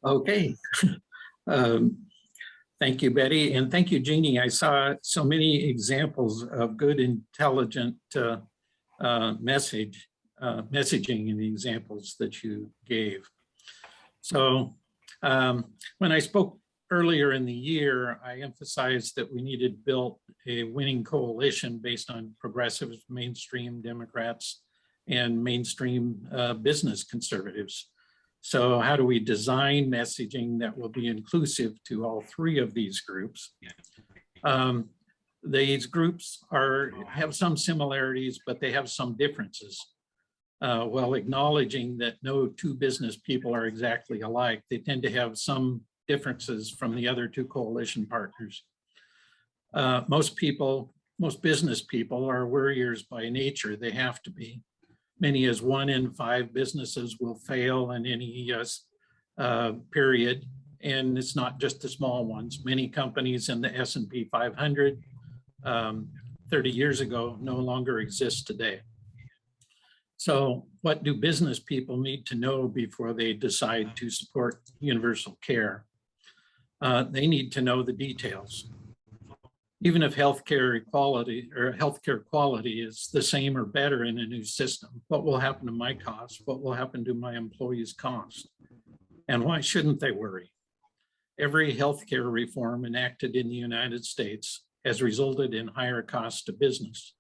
Okay. Um, Thank you, Betty, and thank you, Jeannie. I saw so many examples of good, intelligent messaging in the examples that you gave. So when I spoke earlier in the year, I emphasized that we needed to build a winning coalition based on progressives, mainstream Democrats, and mainstream business conservatives. So how do we design messaging that will be inclusive to all three of these groups? These groups have some similarities, but they have some differences. While acknowledging that no two business people are exactly alike, they tend to have some differences from the other two coalition partners. Most business people are worriers by nature. They have to be. Many as 1 in 5 businesses will fail in any period. And it's not just the small ones. Many companies in the S&P 500 30 years ago no longer exist today. So what do business people need to know before they decide to support universal care? They need to know the details. Even if healthcare equality or healthcare quality is the same or better in a new system, what will happen to my cost? What will happen to my employees' cost? And why shouldn't they worry? Every healthcare reform enacted in the United States has resulted in higher costs to business.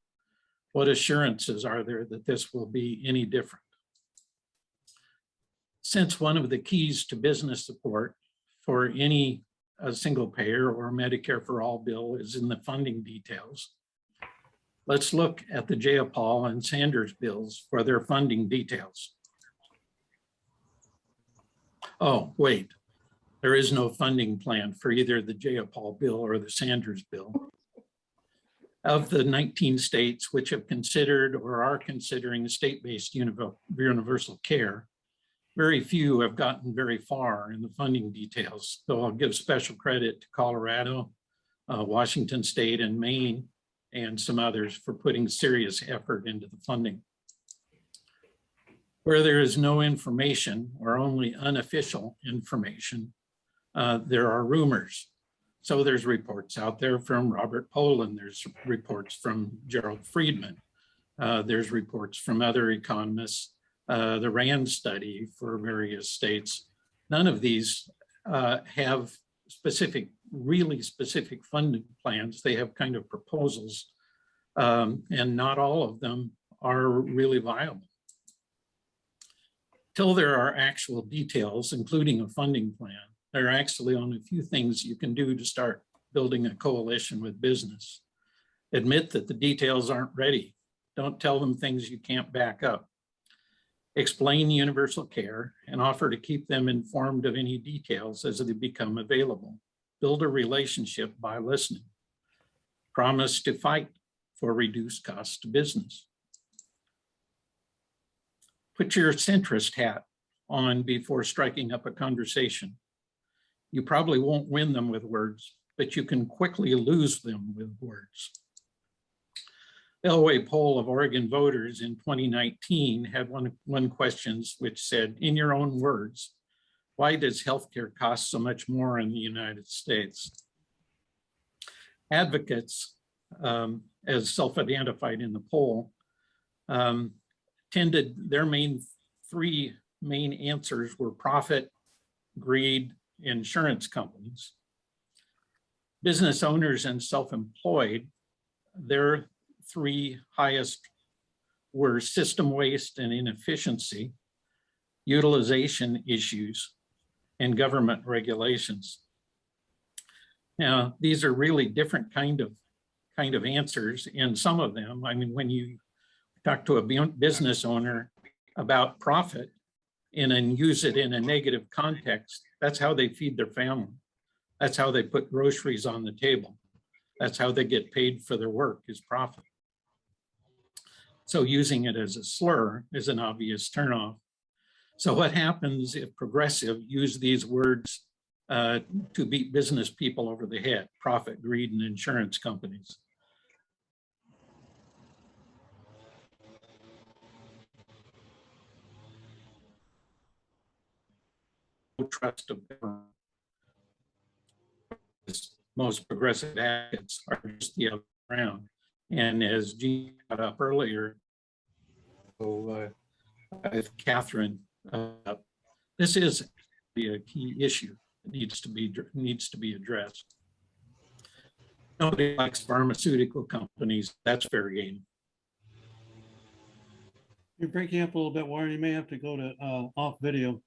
What assurances are there that this will be any different? Since one of the keys to business support for any single payer or Medicare for all bill is in the funding details, let's look at the Jayapal and Sanders bills for their funding details. Oh, wait, there is no funding plan for either the Jayapal bill or the Sanders bill. Of the 19 states which have considered or are considering state-based universal care, very few have gotten very far in the funding details, though I'll give special credit to Colorado, Washington State, and Maine, and some others for putting serious effort into the funding. Where there is no information or only unofficial information, there are rumors. So there's reports out there from Robert Poland, there's reports from Gerald Friedman, there's reports from other economists, the RAND study for various states. None of these have really specific funding plans. They have kind of proposals, and not all of them are really viable. Till there are actual details, including a funding plan, there are actually only a few things you can do to start building a coalition with business. Admit that the details aren't ready. Don't tell them things you can't back up. Explain universal care and offer to keep them informed of any details as they become available. Build a relationship by listening. Promise to fight for reduced costs to business. Put your centrist hat on before striking up a conversation. You probably won't win them with words, but you can quickly lose them with words. Elway poll of Oregon voters in 2019 had one question which said, in your own words, why does healthcare cost so much more in the United States? Advocates, as self-identified in the poll, their three main answers were profit, greed, insurance companies. Business owners and self-employed, their three highest were system waste and inefficiency, utilization issues, and government regulations. Now, these are really different kind of answers. And some of them, I mean, when you talk to a business owner about profit and use it in a negative context, that's how they feed their family. That's how they put groceries on the table. That's how they get paid for their work, is profit. So using it as a slur is an obvious turnoff. So what happens if progressive use these words to beat business people over the head? Profit, greed, and insurance companies. trust of government. Most progressive advocates are just the other way around. And as Jean brought up earlier, so, with Catherine, this is a key issue that needs to be addressed. Nobody likes pharmaceutical companies. That's fair game. You're breaking up a little bit, Warren. You may have to go to off video.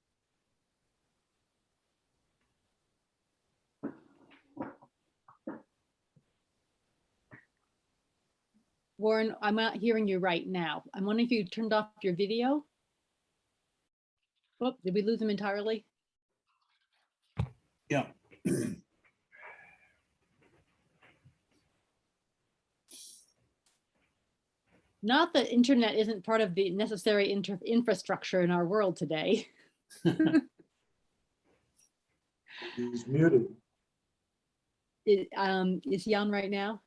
Warren, I'm not hearing you right now. I'm wondering if you turned off your video. Oh, did we lose him entirely? Yeah. Not that internet isn't part of the necessary infrastructure in our world today. He's muted. Is he on right now?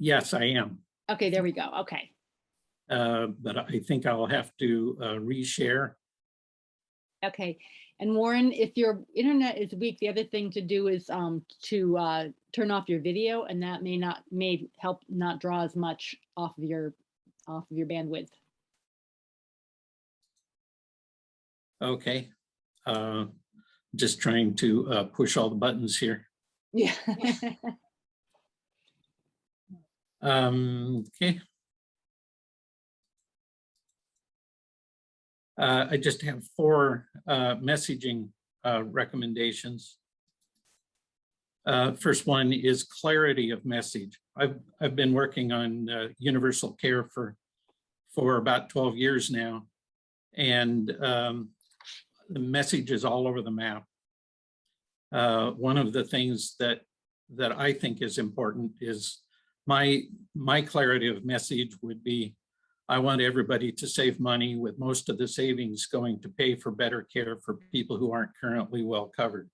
Yes, I am. Okay, there we go. Okay. But I think I'll have to reshare. Okay. And Warren, if your internet is weak, the other thing to do is to turn off your video, and that may help not draw as much off of your bandwidth. Okay. Just trying to push all the buttons here. Yeah. Okay. I just have 4 messaging recommendations. First one is clarity of message. I've been working on universal care for about 12 years now, and the message is all over the map. One of the things that I think is important is my clarity of message would be, I want everybody to save money, with most of the savings going to pay for better care for people who aren't currently well covered.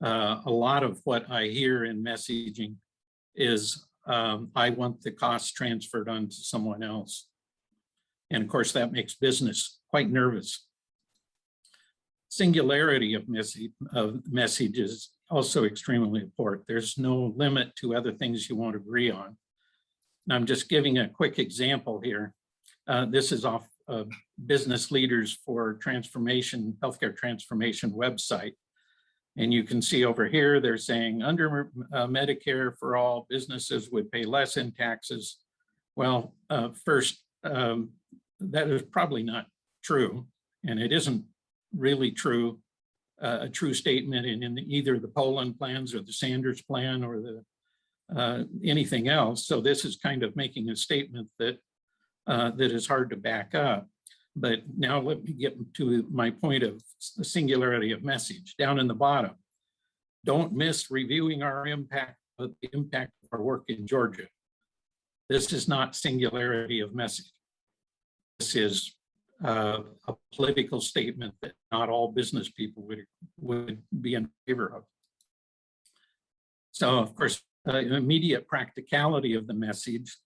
A lot of what I hear in messaging is, I want the cost transferred onto someone else. And of course, that makes business quite nervous. Singularity of message is also extremely important. There's no limit to other things you won't agree on. And I'm just giving a quick example here. This is off Business Leaders for Transformation, Healthcare Transformation website. And you can see over here, they're saying under Medicare for all, businesses would pay less in taxes. Well, first, that is probably not true. And it isn't really true, a true statement in either the Poland plans or the Sanders plan or the anything else. So this is kind of making a statement that that is hard to back up. But now let me get to my point of the singularity of message down in the bottom. Don't miss reviewing the impact of our work in Georgia. This is not singularity of message. This is a political statement that not all business people would be in favor of. So of course, immediate practicality of the message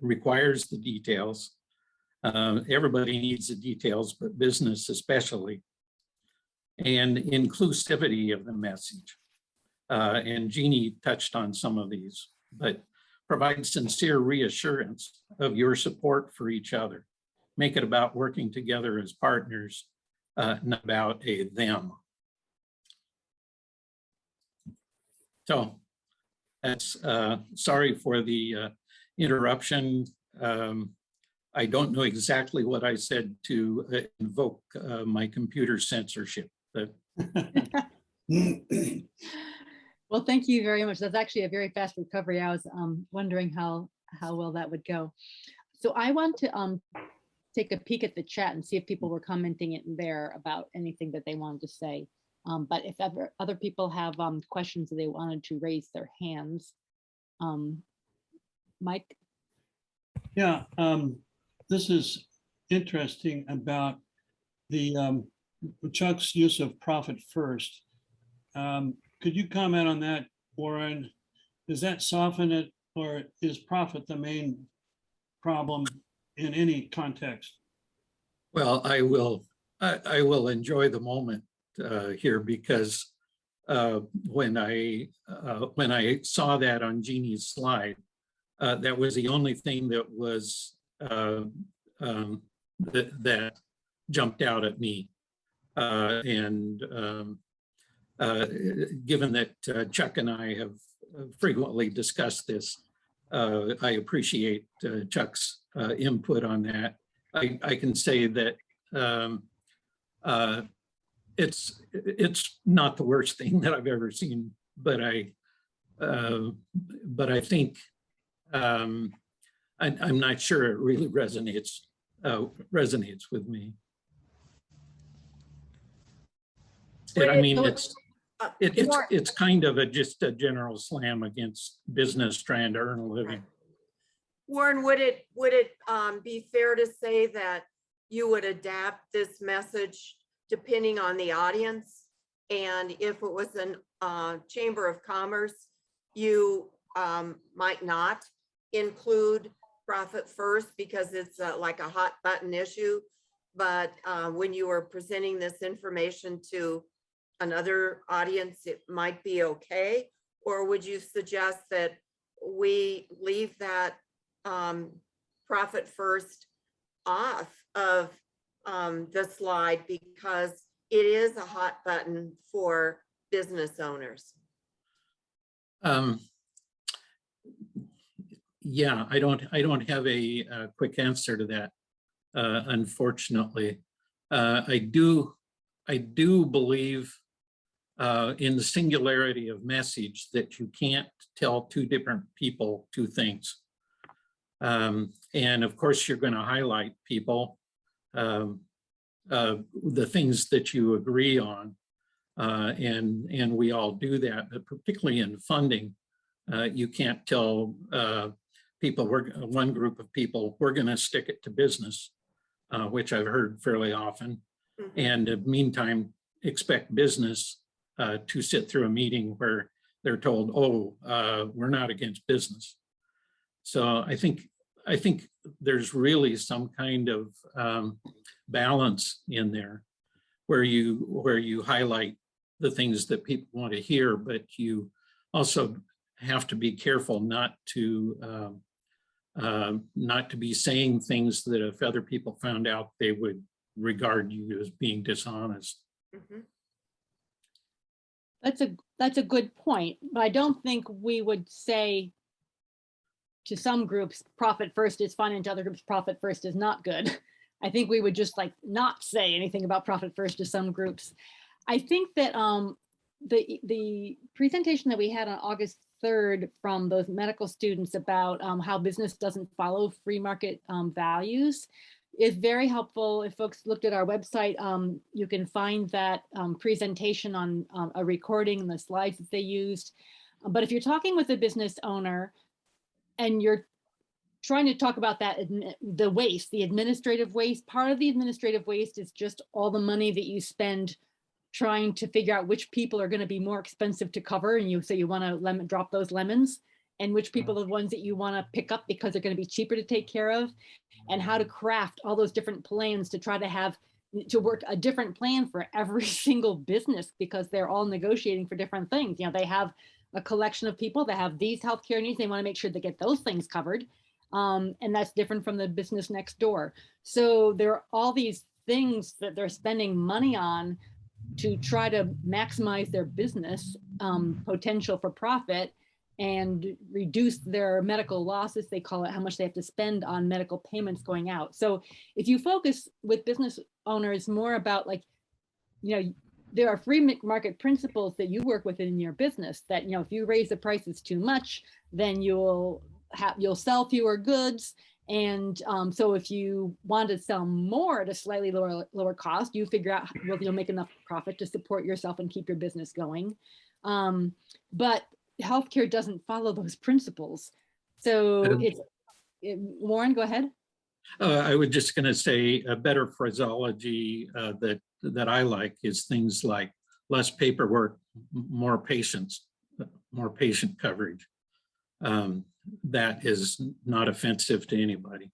requires the details. Everybody needs the details, but business especially. And inclusivity of the message. And Jeannie touched on some of these, but provide sincere reassurance of your support for each other. Make it about working together as partners, not about a them. So that's, sorry for the interruption. I don't know exactly what I said to invoke my computer censorship. But Well, thank you very much. That's actually a very fast recovery. I was wondering how well that would go. So I want to take a peek at the chat and see if people were commenting in there about anything that they wanted to say. But if ever other people have questions that they wanted to raise their hands. Mike? Yeah, this is interesting about the Chuck's use of profit first. Could you comment on that, Warren? Does that soften it, or is profit the main problem in any context? well, I will I will enjoy the moment here because when I saw that on Jeannie's slide, that was the only thing that was that jumped out at me. Given that Chuck and I have frequently discussed this, I appreciate Chuck's input on that. I can say that it's not the worst thing that I've ever seen, but I think I'm not sure it really resonates with me. And I mean, it's kind of just a general slam against business trying to earn a living. Warren, would it be fair to say that you would adapt this message depending on the audience? And if it was a Chamber of Commerce, you might not include profit first because it's like a hot button issue. But when you are presenting this information to another audience, it might be okay? Or would you suggest that we leave that profit first off of the slide because it is a hot button for business owners? Yeah, I don't have a quick answer to that, unfortunately. I do believe in the singularity of message, that you can't tell two different people two things. And of course, you're going to highlight people, the things that you agree on, and we all do that, but particularly in funding, you can't tell people, one group of people, we're going to stick it to business, which I've heard fairly often. Mm-hmm. And in the meantime, expect business to sit through a meeting where they're told, oh, we're not against business. So I think there's really some kind of balance in there where you highlight the things that people want to hear, but you also have to be careful not to be saying things that if other people found out, they would regard you as being dishonest. Mm-hmm. That's a good point, but I don't think we would say to some groups profit first is fine and to other groups profit first is not good. I think we would just like not say anything about profit first to some groups. I think that the presentation that we had on August 3rd from those medical students about how business doesn't follow free market values is very helpful. If folks looked at our website, you can find that presentation on a recording and the slides that they used. But if you're talking with a business owner and you're trying to talk about that, the waste, the administrative waste, part of the administrative waste is just all the money that you spend trying to figure out which people are going to be more expensive to cover. And you say you want to drop those lemons, and which people are the ones that you want to pick up because they're going to be cheaper to take care of, and how to craft all those different plans to try to work a different plan for every single business because they're all negotiating for different things. You know, they have a collection of people that have these healthcare needs. They want to make sure they get those things covered. And that's different from the business next door. So there are all these things that they're spending money on to try to maximize their business potential for profit and reduce their medical losses, they call it, how much they have to spend on medical payments going out. So if you focus with business owners more about, like, you know, there are free market principles that you work with in your business that, you know, if you raise the prices too much, then you'll sell fewer goods. And so if you want to sell more at a slightly lower cost, you figure out whether you'll make enough profit to support yourself and keep your business going. But healthcare doesn't follow those principles. So Warren, go ahead. I was just going to say a better phraseology that I like is things like less paperwork, more patients, more patient coverage. That is not offensive to anybody.